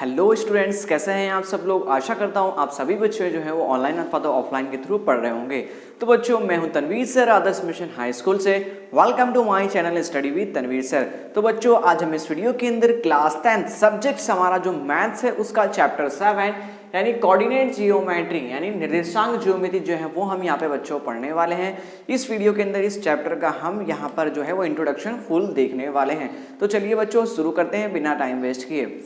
Hello students, कैसे हैं आप सब लोग। आशा करता हूं आप सभी बच्चे जो हैं वो ऑनलाइन अथवा तो ऑफलाइन के थ्रू पढ़ रहे होंगे। तो बच्चों, मैं हूं Tanveer sir, Adarsh mission high school से। Welcome to my channel study with Tanveer sir. तो बच्चों, आज हम इस वीडियो के अंदर क्लास 10 सब्जेक्ट्स हमारा जो मैथ्स है उसका चैप्टर 7 यानी कोऑर्डिनेट जियोमेट्री यानी निर्देशांक ज्योमेट्री जो है वो हम यहाँ पे बच्चों पढ़ने वाले हैं। इस वीडियो के अंदर इस चैप्टर का हम यहाँ पर जो है वो इंट्रोडक्शन फुल देखने वाले हैं। तो चलिए बच्चों, शुरू करते हैं बिना टाइम वेस्ट किए।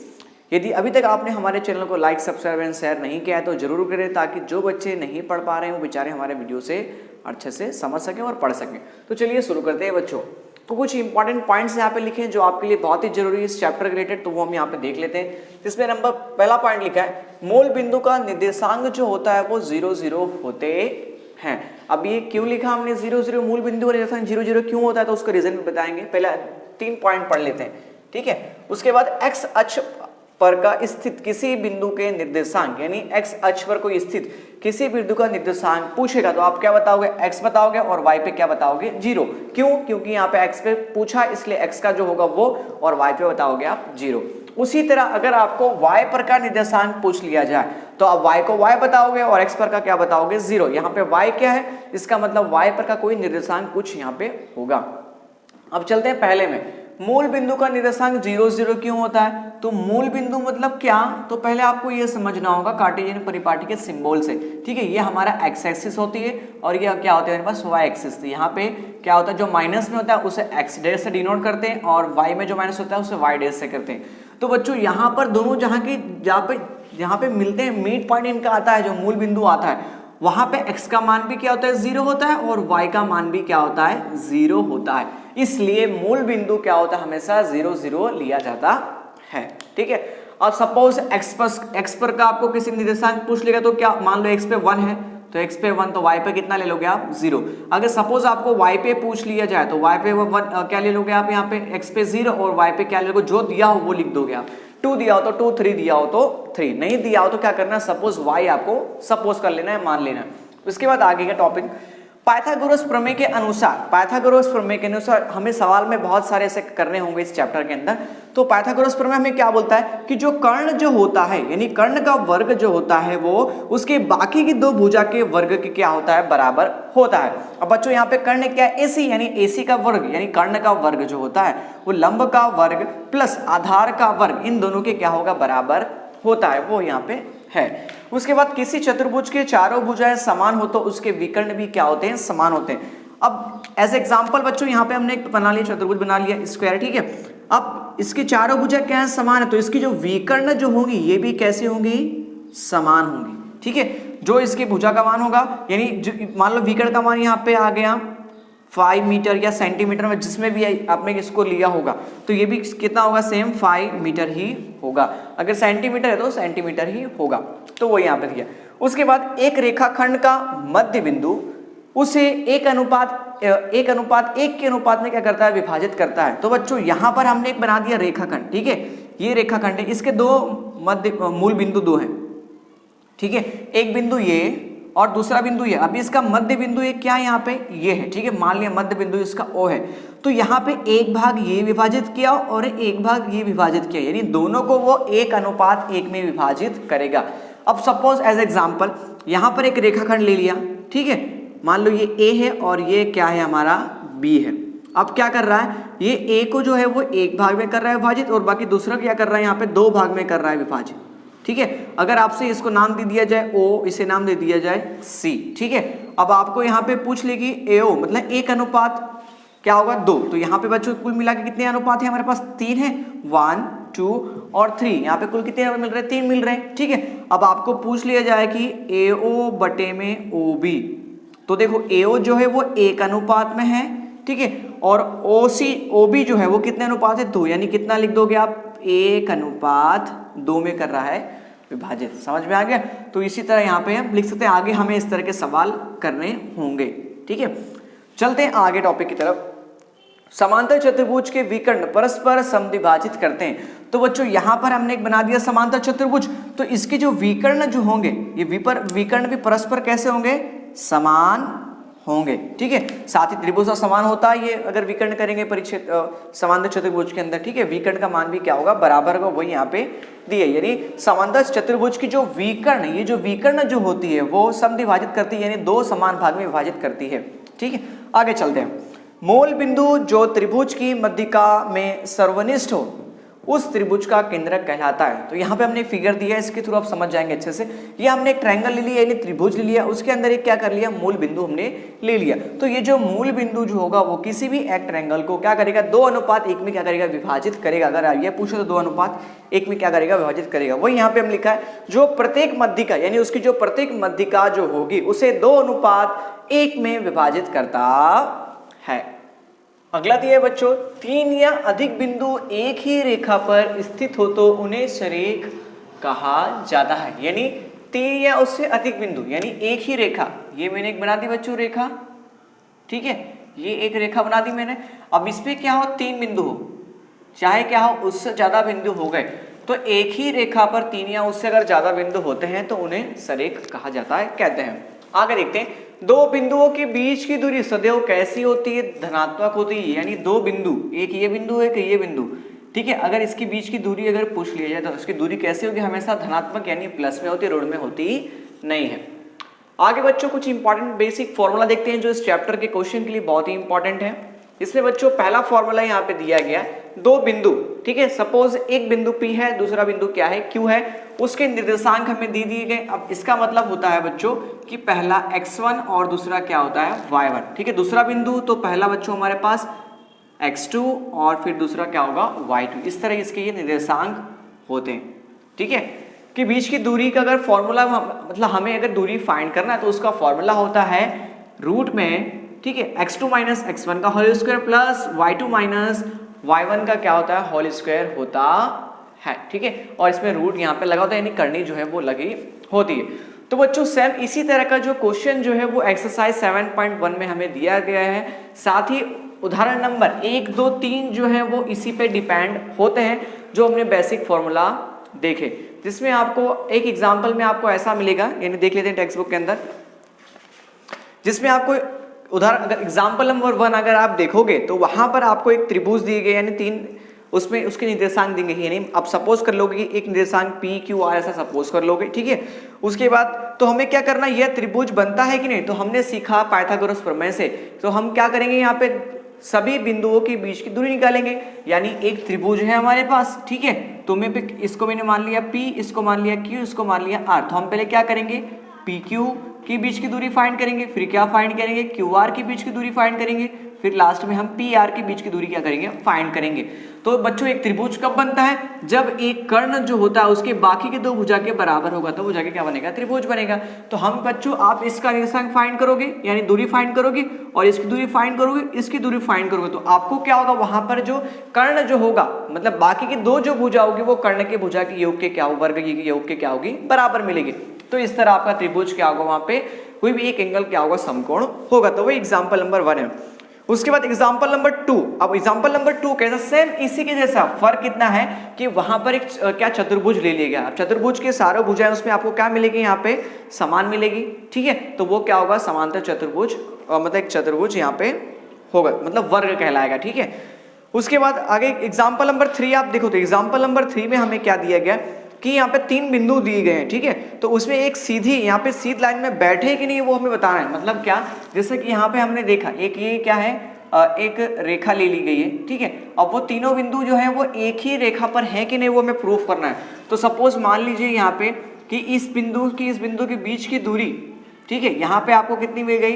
यदि अभी तक आपने हमारे चैनल को लाइक, सब्सक्राइब एंड शेयर नहीं किया है तो जरूर करें, ताकि जो बच्चे नहीं पढ़ पा रहे हैं वो बेचारे हमारे वीडियो से अच्छे से समझ सकें और पढ़ सकें। तो चलिए शुरू करते हैं बच्चों। तो कुछ इंपॉर्टेंट पॉइंट्स यहाँ पे लिखे हैं जो आपके लिए बहुत ही जरूरी है इस चैप्टर रिलेटेड, तो वो हम यहाँ पे देख लेते हैं। इसमें नंबर पहला पॉइंट लिखा है, मूल बिंदु का निर्देशांक जो होता है वो 0 0 होते हैं। अब ये क्यों लिखा हमने 0 0, मूल बिंदु का निर्देशांक 0 0 क्यों होता है तो उसका रीजन भी बताएंगे। पहले 3 पॉइंट पढ़ लेते हैं, ठीक है। उसके बाद एक्स अक्ष पर का स्थित किसी बिंदु के निर्देशांक यानी एक्स अक्ष पर कोई स्थित किसी बिंदु का निर्देशांक पूछेगा तो आप क्या बताओगे, एक्स बताओगे, और वाई पे क्या बताओगे, 0। क्यों? क्योंकि यहाँ पे एक्स पे पूछा इसलिए एक्स का जो होगा वो, और वाई पे बताओगे आप 0। उसी तरह अगर आपको वाई पर का निर्देशांक पूछ लिया जाए तो आप वाई को वाई बताओगे और एक्स पर का क्या बताओगे, 0। यहाँ पे वाई क्या है, इसका मतलब वाई पर का कोई निर्देशांक कुछ यहाँ पे होगा। अब चलते हैं पहले में, मूल बिंदु का निर्देशांक 0 0 क्यों होता है। तो मूल बिंदु मतलब क्या, तो पहले आपको ये समझना होगा कार्टेशियन परिपाटी के सिंबल से, ठीक है। ये हमारा एक्स एक्सिस होती है और ये क्या होता है मेरे पास वाई एक्सिस। यहाँ पे क्या होता है, जो माइनस में होता है उसे एक्स डैश से डिनोट करते हैं और वाई में जो माइनस होता है उसे वाई डैश से करते हैं। तो बच्चों यहाँ पर दोनों जहाँ पे मिलते हैं, मीट पॉइंट इनका आता है, जो मूल बिंदु आता है वहां पे x का मान भी क्या होता है, 0 होता है, और y का मान भी क्या होता है, 0 होता है। इसलिए मूल बिंदु क्या होता है, हमेशा 0 0 लिया जाता है, ठीक है। अब सपोज x पर का आपको किसी निर्देशांक पूछ लेगा तो क्या, मान लो x पे 1 है तो x पे 1, तो y पे कितना ले लोगे आप, 0। अगर सपोज आपको y पे पूछ लिया जाए तो y पे 1 क्या ले लोगे आप, यहाँ पे x पे 0 और y पे क्या ले लोगे, जो दिया हो वो लिख दोगे आप। 2 दिया हो तो 2, 3 दिया हो तो 3, नहीं दिया हो तो क्या करना है, सपोज y आपको सपोज कर लेना है, मान लेना है। उसके बाद आगे का टॉपिक, पाइथागोरस प्रमेय के अनुसार हमें सवाल में बहुत सारे ऐसे करने होंगे इस चैप्टर के अंदर। तो पाइथागोरस प्रमेय हमें क्या बोलता है कि जो कर्ण जो होता है यानी कर्ण का वर्ग जो होता है वो उसके बाकी की 2 भुजा के वर्ग के क्या होता है, बराबर होता है। अब बच्चों यहाँ पे कर्ण क्या है, AC यानी AC का वर्ग यानी कर्ण का वर्ग जो होता है वो लंब का वर्ग प्लस आधार का वर्ग, इन दोनों के क्या होगा, बराबर होता है, वो यहाँ पे है। उसके बाद किसी चतुर्भुज के चारों भुजाएं समान हो तो उसके विकर्ण भी क्या होते हैं, समान होते हैं। अब एज एग्जांपल बच्चों यहाँ पे हमने एक बना लिया, चतुर्भुज बना लिया स्क्वायर, ठीक है। अब इसकी चारों भुजाएं क्या है, समान है, तो इसकी जो विकर्ण जो होंगी ये भी कैसे होंगी, समान होंगी, ठीक है। जो इसकी भुजा का मान होगा यानी मान लो विकर्ण का मान यहाँ पे आ गया 5 मीटर या सेंटीमीटर में, जिसमें भी आपने इसको लिया होगा तो ये भी कितना होगा, सेम 5 मीटर ही होगा। अगर सेंटीमीटर है तो सेंटीमीटर ही होगा, तो वो यहाँ पे दिया। उसके बाद एक रेखाखंड का मध्य बिंदु उसे 1:1 के अनुपात में क्या करता है, विभाजित करता है। तो बच्चों यहाँ पर हमने एक बना दिया रेखाखंड, ठीक है। ये रेखाखंड है, इसके 2 मूल बिंदु 2 हैं, ठीक है। एक बिंदु ये और दूसरा बिंदु ये। अभी इसका मध्य बिंदु ये क्या है, यहाँ पे ये है, ठीक है। मान लिया मध्य बिंदु इसका O है, तो यहाँ पे एक भाग ये विभाजित किया और एक भाग ये विभाजित किया, यानी दोनों को वो 1:1 में विभाजित करेगा। अब सपोज एज एग्जांपल यहाँ पर एक रेखाखंड ले लिया, ठीक है। मान लो ये A है और ये क्या है, हमारा B है। अब क्या कर रहा है, ये A को जो है वो एक भाग में कर रहा है विभाजित और बाकी दूसरा क्या कर रहा है, यहाँ पे 2 भाग में कर रहा है विभाजित, ठीक है। अगर आपसे इसको नाम दे दिया जाए O, इसे नाम दे दिया जाए C, ठीक है। अब आपको यहाँ पे पूछ लेगी AO मतलब 1:2 क्या होगा, 2। तो यहाँ पे बच्चों कुल मिला के कितने अनुपात है हमारे पास, 3 है, 1 2 और 3। यहाँ पे कुल कितने मिल रहे हैं, 3 मिल रहे हैं, ठीक है। अब आपको पूछ लिया जाए कि AO बटे में OB, तो देखो AO जो है वो 1:1 में है, ठीक है, और OB जो है वो कितने अनुपात है, 2, यानी कितना लिख दोगे आप, 1:2 में कर रहा है विभाजित। समझ में आ गया। तो इसी तरह यहाँ पे हम लिख सकते हैं, आगे हमें इस तरह के सवाल करने होंगे, ठीक है। चलते हैं आगे टॉपिक की तरफ। समांतर चतुर्भुज के विकर्ण परस्पर समद्विभाजित करते हैं। तो बच्चों यहाँ पर हमने एक बना दिया समांतर चतुर्भुज, तो इसके जो विकर्ण जो होंगे ये विकर्ण भी परस्पर कैसे होंगे, समान होंगे। ठीक है, साथ ही त्रिभुज का समान होता है ये, अगर विकर्ण करेंगे परिच्छेद समांतर चतुर्भुज के अंदर। ठीक है, विकर्ण का मान भी क्या होगा, बराबर होगा, वही यहाँ पे दिए। यानी समांतर चतुर्भुज की जो विकर्ण, ये जो विकर्ण जो होती है वो समद्विभाजित करती है, यानी दो समान भाग में विभाजित करती है। ठीक है, आगे चलते हैं। मूल बिंदु जो त्रिभुज की मध्यिका में सर्वनिष्ठ हो उस त्रिभुज का केंद्रक कहलाता है। तो यहाँ पे हमने फिगर दिया है, इसके थ्रू आप समझ जाएंगे अच्छे से। ये हमने एक ट्रायंगल ले लिया, यानी त्रिभुज ले लिया, उसके अंदर एक क्या कर लिया, मूल बिंदु हमने ले लिया। तो ये जो मूल बिंदु जो होगा वो किसी भी एक ट्रायंगल को क्या करेगा, 2:1 में क्या करेगा, विभाजित करेगा। अगर ये पूछो तो 2:1 में क्या करेगा, विभाजित करेगा। वही यहाँ पे हम लिखा है, जो प्रत्येक मध्यिका यानी उसकी जो प्रत्येक मध्यिका जो होगी उसे 2:1 में विभाजित करता है। अगला दिया है बच्चों, 3 या अधिक बिंदु एक ही रेखा पर स्थित हो तो उन्हें सरेख कहा जाता है। यानी 3 या उससे अधिक बिंदु, यानी एक ही रेखा, ये मैंने एक बना दी बच्चों रेखा। ठीक है, ये एक रेखा बना दी मैंने। अब इस पे क्या हो, 3 बिंदु हो, चाहे क्या हो, उससे ज्यादा बिंदु हो गए, तो एक ही रेखा पर 3 या उससे अगर ज्यादा बिंदु होते हैं तो उन्हें सरेख कहा जाता है, कहते हैं। आगे देखते हैं, दो बिंदुओं के बीच की दूरी सदैव कैसी होती है, धनात्मक होती है। यानी दो बिंदु, एक ये बिंदु एक ये बिंदु, ठीक है, अगर इसके बीच की दूरी अगर पूछ लिया जाए तो इसकी दूरी कैसी होगी, हमेशा धनात्मक यानी प्लस में होती है, ऋण में होती नहीं है। आगे बच्चों कुछ इंपॉर्टेंट बेसिक फॉर्मूला देखते हैं जो इस चैप्टर के क्वेश्चन के लिए बहुत ही इंपॉर्टेंट है। इसमें बच्चों पहला फॉर्मूला यहाँ पे दिया गया, दो बिंदु, ठीक है, सपोज एक बिंदु P है, दूसरा बिंदु क्या है, Q है, उसके निर्देशांक हमें दे दिए गए। अब इसका मतलब होता है बच्चों कि पहला x1 और दूसरा क्या होता है, y1। ठीक है, दूसरा बिंदु तो पहला बच्चों हमारे पास x2 और फिर दूसरा क्या होगा, y2। इस तरह इसके ये निर्देशांक होते हैं। ठीक है, कि बीच की दूरी का अगर फॉर्मूला मतलब हमें अगर दूरी फाइंड करना है तो उसका फॉर्मूला होता है रूट में, ठीक है, x2 माइनस x1 का whole square plus y2 minus y1 का क्या होता है, होल स्क्वायर होता है। ठीक है, और इसमें रूट यहाँ पे लगा होता है, यानी करनी जो है वो लगी होती है। तो बच्चों सेम इसी तरह का जो क्वेश्चन जो है वो एक्सरसाइज 7.1 में हमें दिया गया है। साथ ही उदाहरण नंबर 1, 2, 3 जो है वो इसी पे डिपेंड होते हैं जो हमने बेसिक फॉर्मूला देखे, जिसमें आपको एक एग्जाम्पल में आपको ऐसा मिलेगा, यानी देख लेते हैं टेक्स्ट बुक के अंदर, जिसमें आपको उदाहरण अगर एग्जाम्पल नंबर 1 अगर आप देखोगे तो वहां पर आपको एक त्रिभुज दिए गए, यानी 3 उसमें उसके निर्देशांक देंगे। यानी आप सपोज कर लोगे कि एक निर्देशांक P Q R ऐसा सपोज कर लोगे। ठीक है, उसके बाद तो हमें क्या करना, यह त्रिभुज बनता है कि नहीं, तो हमने सीखा पाइथागोरस प्रमेय से, तो हम क्या करेंगे, यहाँ पे सभी बिंदुओं के बीच की दूरी निकालेंगे। यानी एक त्रिभुज है हमारे पास, ठीक है, तो मैं इसको मैंने मान लिया P, इसको मान लिया Q, इसको मान लिया R। तो हम पहले क्या करेंगे, PQ के बीच की दूरी फाइंड करेंगे, फिर क्या फाइंड करेंगे, QR के बीच की दूरी फाइंड करेंगे, फिर लास्ट में हम PR के बीच की दूरी क्या करेंगे, फाइंड करेंगे। तो बच्चों एक त्रिभुज कब बनता है, जब एक कर्ण जो होता है उसके बाकी के दो भुजा के बराबर होगा, तो भुजा के क्या बनेगा, त्रिभुज बनेगा। तो हम बच्चों आप इसका निर्देशांक फाइंड करोगे, यानी दूरी फाइंड करोगे, और इसकी दूरी फाइंड करोगे, इसकी दूरी फाइंड करोगे, तो आपको क्या होगा, वहां पर जो कर्ण जो होगा, मतलब बाकी की दो जो भुजा होगी वो कर्ण के भुजा के योग के क्या हो, वर्ग के योग के क्या होगी, बराबर मिलेगी। तो इस तरह आपका त्रिभुज क्या होगा, वहां पे कोई भी एक एंगल क्या होगा, समकोण होगा। तो वही एग्जांपल नंबर 1 है। उसके बाद एग्जांपल नंबर 2, अब एग्जांपल नंबर 2 कैसा, सेम इसी के जैसा, फर्क कितना है कि वहां पर एक क्या चतुर्भुज ले लिया गया। चतुर्भुज के सारे भुजाएं उसमें आपको क्या मिलेगी, यहाँ पे समान मिलेगी। ठीक है, तो वो क्या होगा, समांतर चतुर्भुज, मतलब एक चतुर्भुज यहाँ पे होगा, मतलब वर्ग कहलाएगा। ठीक है, उसके बाद आगे एग्जाम्पल नंबर 3 आप देखो, तो एग्जाम्पल नंबर 3 में हमें क्या दिया गया कि यहाँ पे 3 बिंदु दिए गए हैं। ठीक है, तो उसमें एक सीधी यहाँ पे सीधी लाइन में बैठे कि नहीं वो हमें बताना है। मतलब क्या, जैसे कि यहाँ पे हमने देखा एक ये क्या है, एक रेखा ले ली गई है। ठीक है, अब वो तीनों बिंदु जो है वो एक ही रेखा पर है कि नहीं वो हमें प्रूफ करना है। तो सपोज मान लीजिए यहाँ पे कि इस बिंदु के बीच की दूरी, ठीक है, यहाँ पे आपको कितनी मिल गई,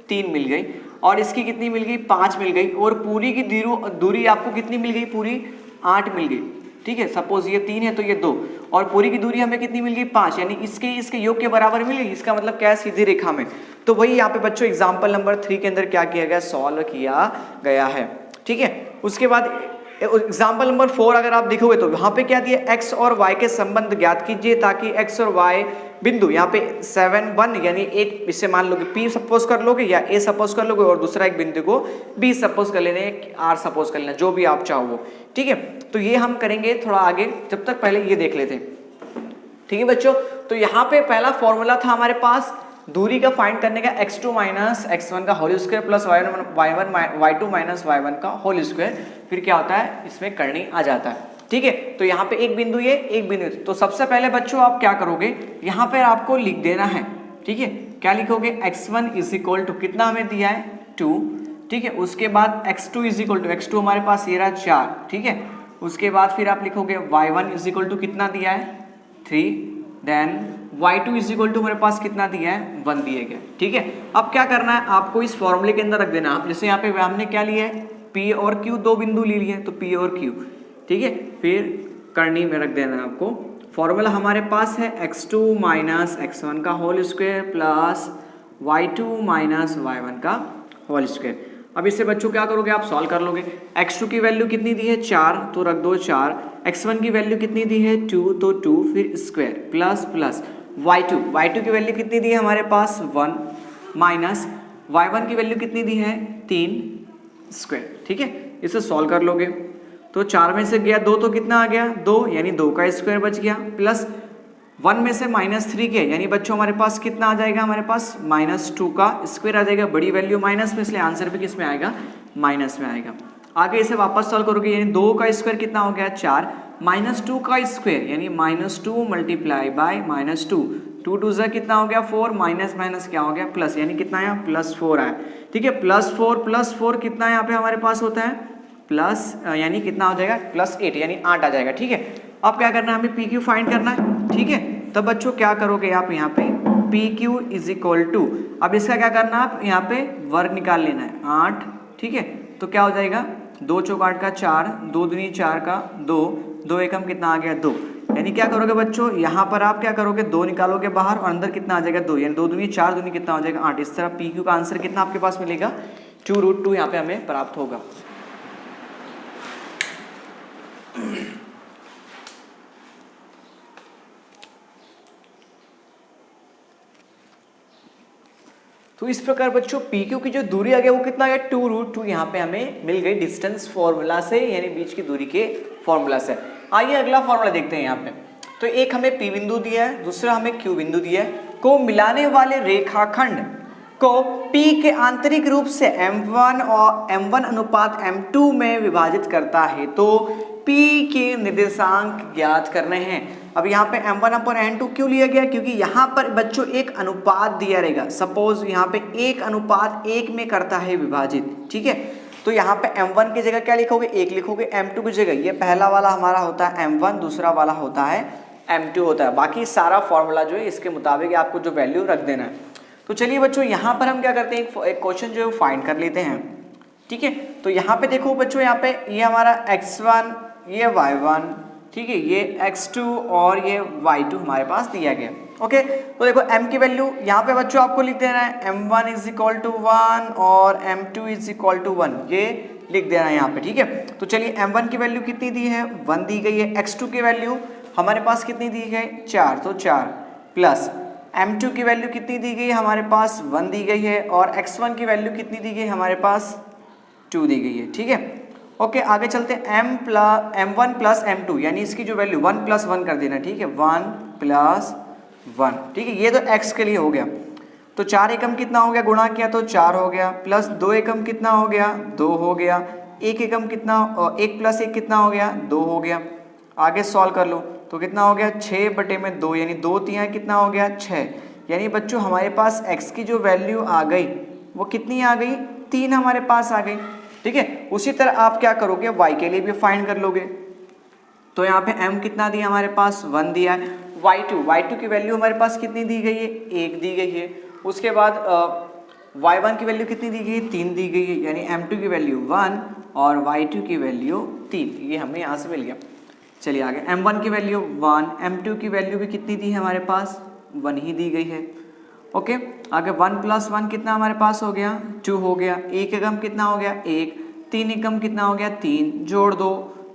3 मिल गई, और इसकी कितनी मिल गई, 5 मिल गई, और पूरी की दूरी आपको कितनी मिल गई, पूरी 8 मिल गई। ठीक है, सपोज ये 3 है तो ये 2, और पूरी की दूरी हमें कितनी मिल गई, 5, यानी इसके योग के बराबर मिल गई। इसका मतलब क्या है, सीधी रेखा में। तो वही यहाँ पे बच्चों एग्जांपल नंबर 3 के अंदर क्या किया गया, सॉल्व किया गया है। ठीक है, उसके बाद एग्जांपल नंबर 4 अगर आप देखोगे तो वहां पे क्या दिया, x और y के संबंध ज्ञात कीजिए ताकि x और y बिंदु यहाँ पे 7, 1, यानी एक इससे मान लोगे P सपोज कर लोगे या A सपोज कर लोगे, और दूसरा एक बिंदु को B सपोज कर लेना, R सपोज कर लेना, जो भी आप चाहो। ठीक है, तो ये हम करेंगे थोड़ा आगे, जब तक पहले ये देख लेते हैं। ठीक है बच्चों, तो यहाँ पे पहला फॉर्मूला था हमारे पास दूरी का फाइंड करने का x2 माइनस x1 का whole square plus y2 minus y1 का होल स्क्वायर, फिर क्या होता है इसमें करनी आ जाता है। ठीक है, तो यहाँ पे एक बिंदु ये, एक बिंदु, तो सबसे पहले बच्चों आप क्या करोगे, यहाँ पे आपको लिख देना है। ठीक है, क्या लिखोगे, x1 इज इक्वल टू कितना हमें दिया है 2। ठीक है, उसके बाद x2 is equal to, x2 हमारे पास ये रहा 4। ठीक है, उसके बाद फिर आप लिखोगे y1 इज इक्वल टू कितना दिया है 3, then y2 is equal to हमारे पास कितना दिया है 1 दिए गए। ठीक है, अब क्या करना है आपको इस फॉर्मूले के अंदर रख देना। आप जैसे यहाँ पे हमने क्या लिया है P और Q, दो बिंदु ले लिए तो P और Q। ठीक है, फिर करनी में रख देना है आपको। फॉर्मूला हमारे पास है x2 माइनस x1 का whole square plus y2 minus y1 का होल स्क्वायर। अब इससे बच्चों क्या करोगे, आप सॉल्व कर लोगे। x2 की वैल्यू कितनी दी है 4, तो रख दो 4। x1 की वैल्यू कितनी दी है 2, तो 2 फिर स्क्वायर प्लस प्लस y2 की वैल्यू कितनी दी है हमारे पास 1 माइनस y1 की वैल्यू कितनी दी है 3 स्क्वायर। ठीक है, इसे सॉल्व कर लोगे तो 4 में से गया 2 तो कितना आ गया 2, यानी 2 का स्क्वायर बच गया, प्लस 1 में से -3 के, यानी बच्चों हमारे पास कितना आ जाएगा, हमारे पास -2 का स्क्वायर आ जाएगा। बड़ी वैल्यू माइनस में, इसलिए आंसर भी किस में आएगा, माइनस में आएगा। आगे इसे वापस सॉल्व करोगे, यानी 2 का स्क्वायर कितना हो गया 4, -2 का स्क्वायर यानी -2 मल्टीप्लाई बाय -2, 2 2 जा कितना हो गया 4, माइनस माइनस क्या हो गया प्लस, यानी कितना आया +4 आया। ठीक है, +4 कितना यहाँ पे हमारे पास होता है प्लस, यानी कितना हो जाएगा +8, यानी 8 आ जाएगा। ठीक है, अब क्या करना है हमें PQ फाइंड करना है। ठीक है, तब बच्चों क्या करोगे आप यहाँ पे PQ इज इक्वल टू, अब इसका क्या करना है आप यहाँ पे वर्ग निकाल लेना है 8। ठीक है, तो क्या हो जाएगा 2 चौक 8 का 4, 2 दूनी 4 का 2, 2 एकम कितना आ गया 2, यानी क्या करोगे बच्चों यहाँ पर आप क्या करोगे 2 निकालोगे बाहर और अंदर कितना आ जाएगा 2, यानी 2 दूनी 4 दूनी कितना हो जाएगा 8। इस तरह PQ का आंसर कितना आपके पास मिलेगा 2√2 यहाँ पे हमें प्राप्त होगा। तो इस प्रकार बच्चों PQ की जो दूरी आ गया वो कितना आ गया 2√2, यहाँ पे हमें मिल गई डिस्टेंस फॉर्मूला से, यानी बीच की दूरी के फॉर्मूला से। आइए अगला फॉर्मूला देखते हैं यहाँ पे। तो एक हमें P बिंदु दिया है, दूसरा हमें Q बिंदु दिया है, को मिलाने वाले रेखाखंड को P के आंतरिक रूप से M1 और M1 अनुपात M2 में विभाजित करता है, तो P के निर्देशांक ज्ञात करने हैं। अब यहाँ पे M1/N2 क्यों लिया गया, क्योंकि यहाँ पर बच्चों एक अनुपात दिया रहेगा। सपोज यहाँ पे 1:1 में करता है विभाजित। ठीक है, तो यहाँ पे M1 की जगह क्या लिखोगे 1 लिखोगे, M2 की जगह ये पहला वाला हमारा होता है M1, दूसरा वाला होता है M2 होता है। बाकी सारा फॉर्मूला जो है इसके मुताबिक आपको जो वैल्यू रख देना है। तो चलिए बच्चों यहाँ पर हम क्या करते हैं एक क्वेश्चन जो है फाइंड कर लेते हैं। ठीक है, तो यहाँ पे देखो बच्चों, यहाँ पे ये हमारा x1, ये y1, ठीक है, ये x2 और ये y2 हमारे पास दिया गया। ओके, तो देखो m की वैल्यू यहाँ पे बच्चों आपको लिख देना है m1 इज इक्वल टू 1 और m2 इज इक्वल टू 1, ये लिख देना है यहाँ पे। ठीक है, तो चलिए m1 की वैल्यू कितनी दी है 1 दी गई है, x2 की वैल्यू हमारे पास कितनी दी गई 4, तो 4 प्लस m2 की वैल्यू कितनी दी गई हमारे पास 1 दी गई है, और x1 की वैल्यू कितनी दी गई हमारे पास 2 दी गई है। ठीक है, ओके, आगे चलते हैं m1 प्लस m2, यानी इसकी जो वैल्यू 1 + 1 कर देना। ठीक है, 1 + 1। ठीक है, ये तो x के लिए हो गया, तो 4 एकम कितना हो गया, गुणा किया तो 4 हो गया, प्लस 2 एकम कितना हो गया 2 हो गया, 1 एकम कितना 1 + 1 कितना हो गया 2 हो गया। आगे सॉल्व कर लो तो कितना हो गया 6/2, यानी 2 3 कितना हो गया 6, यानी बच्चों हमारे पास x की जो वैल्यू आ गई वो कितनी आ गई 3 हमारे पास आ गई। ठीक है, उसी तरह आप क्या करोगे y के लिए भी फाइंड कर लोगे। तो यहाँ पे m कितना दिया हमारे पास 1 दिया है, y2 की वैल्यू हमारे पास कितनी दी गई है 1 दी गई है। उसके बाद y1 की वैल्यू कितनी दी गई है 3 दी गई है, यानी m2 की वैल्यू 1 और y2 की वैल्यू 3, ये हमें यहाँ से मिल गया। चलिए आगे, m1 की वैल्यू 1, m2 की वैल्यू भी कितनी दी है हमारे पास 1 ही दी गई है। ओके, आगे 1 + 1 कितना हमारे पास हो गया 2 हो गया, 1 एकम कितना हो गया 1, 3 एकम कितना हो गया 3, जोड़ 2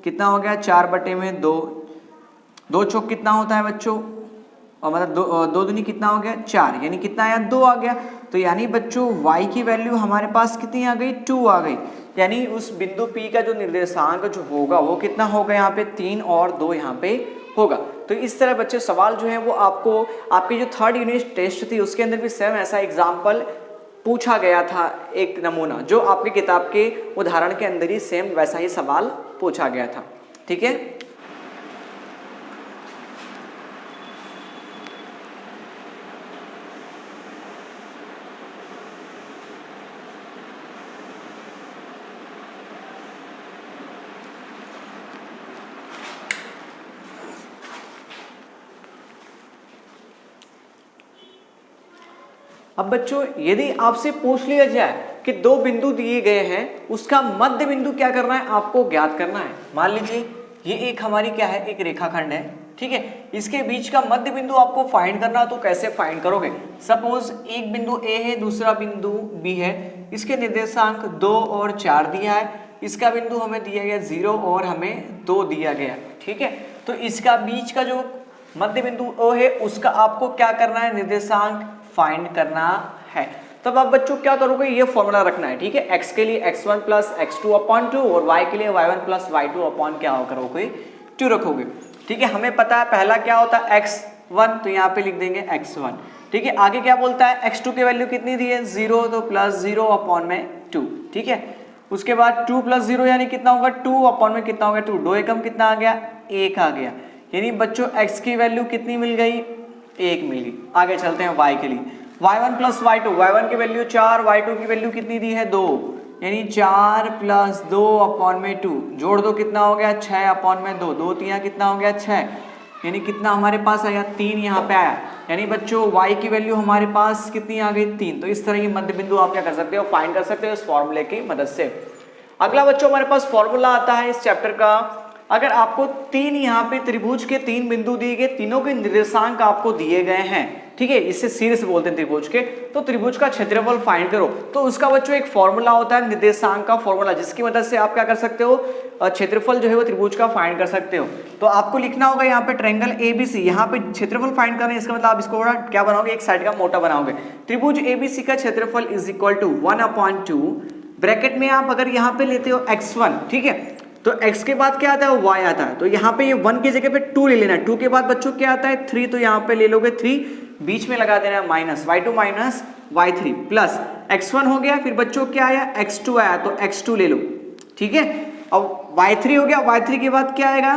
कितना हो गया 4/2, 2 चौक कितना होता है बच्चों, और मतलब 2 दूनी कितना हो गया 4, यानी कितना आया 2 आ गया। तो यानी बच्चों y की वैल्यू हमारे पास कितनी आ गई 2 आ गई, यानी उस बिंदु P का जो निर्देशांक जो होगा वो कितना होगा यहाँ पे 3 और 2 यहाँ पे होगा। तो तो इस तरह बच्चे सवाल जो है वो आपको आपकी जो 3rd यूनिट टेस्ट थी उसके अंदर भी सेम ऐसा एग्जाम्पल पूछा गया था, एक नमूना जो आपकी किताब के उदाहरण के अंदर ही सेम वैसा ही सवाल पूछा गया था। ठीक है, अब बच्चों यदि आपसे पूछ लिया जाए कि 2 बिंदु दिए गए हैं, उसका मध्य बिंदु क्या करना है, आपको ज्ञात करना है। मान लीजिए ये एक हमारी क्या है, एक रेखाखंड है, ठीक है, इसके बीच का मध्य बिंदु आपको फाइंड करना, तो कैसे फाइंड करोगे। सपोज एक बिंदु ए है, दूसरा बिंदु बी है, इसके निर्देशांक 2 और 4 दिया है, इसका बिंदु हमें दिया गया 0 और हमें 2 दिया गया। ठीक है, तो इसका बीच का जो मध्य बिंदु ओ है उसका आपको क्या करना है, निर्देशांक फाइंड करना है। तब आप बच्चों क्या करोगे, ये फॉर्मूला रखना है। ठीक है, x के लिए x1 प्लस x2 अपॉन 2 और y के लिए y1 प्लस y2 अपॉन क्या करोगे, 2 रखोगे। ठीक है, हमें पता है पहला क्या होता है x1, तो यहाँ पे लिख देंगे x1। ठीक है, आगे क्या बोलता है, x2 की वैल्यू कितनी दी है 0, तो प्लस 0 अपॉन में 2। ठीक है, उसके बाद 2 प्लस 0 यानी कितना होगा 2 अपॉन में कितना होगा 2, 2 एकम कितना आ गया 1 आ गया, यानी बच्चों x की वैल्यू कितनी मिल गई 1 मिल गई। आगे चलते हैं y के लिए, y1 प्लस y2, y1 की वैल्यू 4, y2 की वैल्यू कितनी दी है 2, यानी 4 प्लस 2 अपॉन में 2, जोड़ दो कितना हो गया 6 अपॉन में 2, 2 3 कितना हो गया 6, यानी कितना हमारे पास आया 3 यहाँ पे आया, यानी बच्चों y की वैल्यू हमारे पास कितनी आ गई 3। तो इस तरह की मध्य बिंदु आप क्या कर सकते हो, फाइंड कर सकते हो इस फॉर्मूले की मदद से। अगला बच्चों हमारे पास फॉर्मूला आता है इस चैप्टर का, अगर आपको 3 यहाँ पे त्रिभुज के 3 बिंदु दिए गए, तीनों के निर्देशांक आपको दिए गए हैं, ठीक है, इसे शीर्ष बोलते हैं त्रिभुज के, तो त्रिभुज का क्षेत्रफल फाइंड करो। तो उसका बच्चों एक फॉर्मूला होता है निर्देशांक का फॉर्मूला, जिसकी मदद से आप क्या कर सकते हो, क्षेत्रफल जो है वो त्रिभुज का फाइंड कर सकते हो। तो आपको लिखना होगा यहाँ पे ट्रायंगल ABC, यहाँ पे क्षेत्रफल फाइंड करना है, इसका मतलब आप इसको क्या बनाओगे, एक साइड का मोटा बनाओगे। त्रिभुज ABC का क्षेत्रफल इज इक्वल टू 1/2, ब्रैकेट में आप अगर यहाँ पे लेते हो x1, ठीक है, तो x के बाद क्या आता है y आता है, तो यहाँ पे ये 1 की जगह पे 2 ले लेना है, 2 के बाद बच्चों क्या आता है 3, तो यहाँ पे ले लोगे 3, बीच में लगा देना है minus y2 minus y3 plus x1 हो गया, फिर बच्चों क्या आया x2 आया, तो x2 ले लो। ठीक है, अब y3 हो गया, y3 के बाद क्या आएगा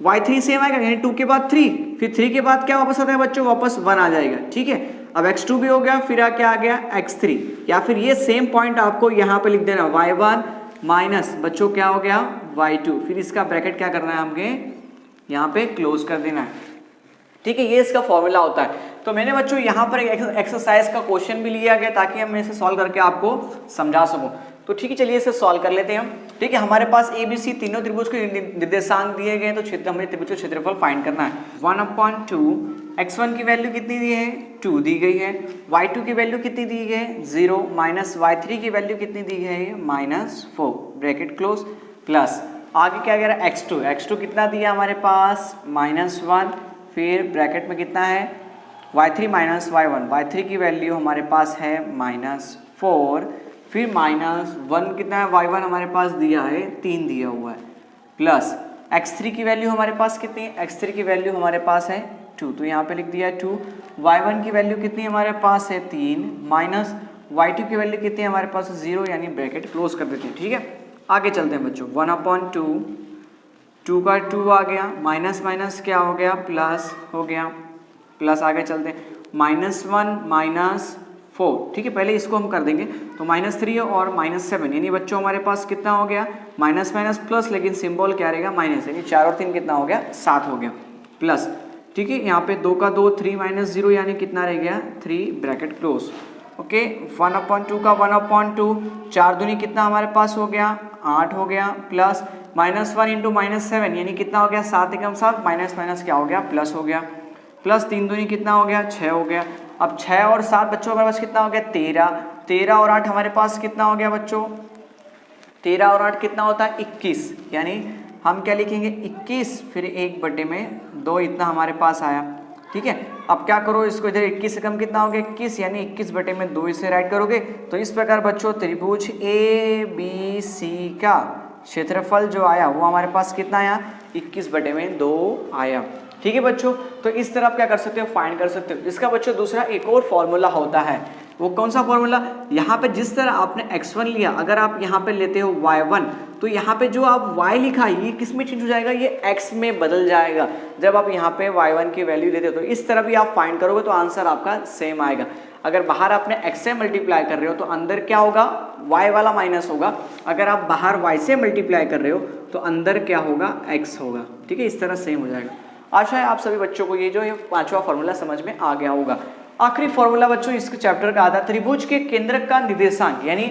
y3 सेम आएगा, यानी 2 के बाद 3, फिर 3 के बाद क्या वापस आता है बच्चों, वापस 1 आ जाएगा। ठीक है, अब x2 भी हो गया, फिर क्या आ गया x3, या फिर ये सेम पॉइंट आपको यहाँ पे लिख देना y1 माइनस बच्चों क्या हो गया y2, फिर इसका ब्रैकेट क्या करना है हमें यहाँ पे क्लोज कर देना है। ठीक है, ये इसका फॉर्मूला होता है। तो मैंने बच्चों यहाँ पर एक एक्सरसाइज का क्वेश्चन भी लिया गया ताकि हम इसे सॉल्व करके आपको समझा सकूं। तो ठीक है, चलिए इसे सॉल्व कर लेते हैं हम। ठीक है, हमारे पास ABC तीनों त्रिभुज के निर्देशांक दिए गए, तो हमें त्रिभुज का क्षेत्रफल फाइंड करना है। 1/2, x1 की वैल्यू कितनी दी है 2 दी गई है, y2 की वैल्यू कितनी दी है 0, माइनस y3 की वैल्यू कितनी दी है -4, ब्रैकेट क्लोज, प्लस आगे क्या कह रहा है x2 कितना दिया हमारे पास -1, फिर ब्रैकेट में कितना है y3 माइनस y1, y3 की वैल्यू हमारे पास है -4, फिर -1 कितना है y1 हमारे पास दिया है 3 दिया हुआ है, प्लस x3 की वैल्यू हमारे पास कितनी है, x3 की वैल्यू हमारे पास है 2, तो यहाँ पे लिख दिया है 2, y1 की वैल्यू कितनी हमारे पास है 3, माइनस y2 की वैल्यू कितनी है हमारे पास 0, यानी ब्रैकेट क्लोज कर देते हैं। ठीक है, आगे चलते हैं बच्चों, 1/2, 2 का 2 आ गया, माइनस माइनस क्या हो गया प्लस हो गया, प्लस आगे चलते हैं -1 -4। ठीक है, पहले इसको हम कर देंगे, तो -3 और -7, यानी बच्चों हमारे पास कितना हो गया माइनस माइनस प्लस, लेकिन सिंबल क्या रहेगा माइनस, यानी 4 और 3 कितना हो गया 7 हो गया, प्लस। ठीक है, यहाँ पे 2 का 2, 3 - 0 यानी कितना रह गया 3, ब्रैकेट क्लोज। ओके, 1/2 का 1/2, 4 दूनी कितना हमारे पास हो गया 8 हो गया, प्लस -1 × -7 यानी कितना हो गया 7 एकम 7, माइनस माइनस क्या हो गया प्लस हो गया, प्लस 3 दूनी कितना हो गया 6 हो गया। अब 6 और 7 बच्चों हमारे पास कितना हो गया 13 और 8 हमारे पास कितना हो गया बच्चों 13 और 8 कितना होता है 21, यानी हम क्या लिखेंगे 21, फिर 1/2 इतना हमारे पास आया। ठीक है, अब क्या करो इसको, इधर 21 से कम कितना हो गया 21, यानी 21/2 इसे राइट करोगे। तो इस प्रकार बच्चों त्रिभुज ABC का क्षेत्रफल जो आया वो हमारे पास कितना आया, 21/2 आया। ठीक है बच्चों, तो इस तरह आप क्या कर सकते हो, फाइंड कर सकते हो। इसका बच्चों दूसरा एक और फॉर्मूला होता है, वो कौन सा फॉर्मूला, यहाँ पे जिस तरह आपने x1 लिया, अगर आप यहाँ पे लेते हो y1, तो यहाँ पे जो आप y लिखा है ये किस में चेंज हो जाएगा, ये x में बदल जाएगा। जब आप यहाँ पे y1 की वैल्यू लेते हो तो इस तरह भी आप फाइंड करोगे तो आंसर आपका सेम आएगा। अगर बाहर आपने x से मल्टीप्लाई कर रहे हो तो अंदर क्या होगा, y वाला माइनस होगा। अगर आप बाहर y से मल्टीप्लाई कर रहे हो तो अंदर क्या होगा, x होगा। ठीक है, इस तरह सेम हो जाएगा। आशा है आप सभी बच्चों को ये जो है पांचवा फॉर्मूला समझ में आ गया होगा। आखिरी फॉर्मूला बच्चों इस चैप्टर का आता, त्रिभुज के केंद्रक का निर्देशांक, यानी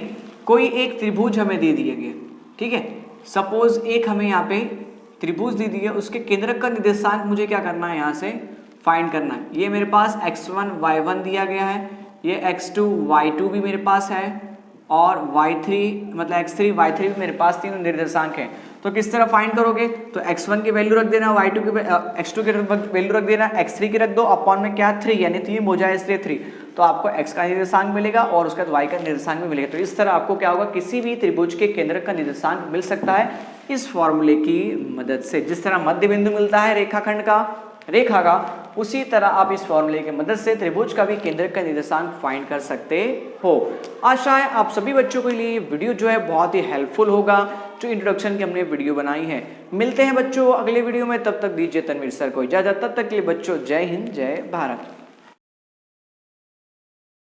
कोई एक त्रिभुज हमें दे दिया गया, ठीक है, सपोज एक हमें यहाँ पे त्रिभुज दे दिया, उसके केंद्रक का निर्देशांक मुझे क्या करना है, यहाँ से फाइंड करना है। ये मेरे पास x1 y1 दिया गया है, ये x2 y2 भी मेरे पास है, और y3 मतलब x3 y3 भी मेरे पास तीनों निर्देशांक हैं। तो किस तरह फाइंड करोगे, तो x1 की वैल्यू रख देना, y2 की x2 की वैल्यू रख देना, x3 की रख दो, अपॉन में क्या 3, यानी 3 हो जाए इसलिए 3, तो आपको x का निर्देशांक मिलेगा और उसके बाद y का निर्देशांक भी मिलेगा। तो इस तरह आपको क्या होगा, किसी भी त्रिभुज के केंद्र का निर्देशांक मिल सकता है इस फॉर्मूले की मदद से। जिस तरह मध्य बिंदु मिलता है रेखाखंड का, रेखा का, उसी तरह आप इस फॉर्मूले की मदद से त्रिभुज का भी केंद्र का निर्देशांक फाइंड कर सकते हो। आशा है आप सभी बच्चों के लिए वीडियो जो है बहुत ही हेल्पफुल होगा, जो इंट्रोडक्शन की हमने वीडियो बनाई है। मिलते हैं बच्चों अगले वीडियो में, तब तक दीजिए तनवीर सर को इजाजत। तब तक के लिए बच्चों जय हिंद, जय भारत।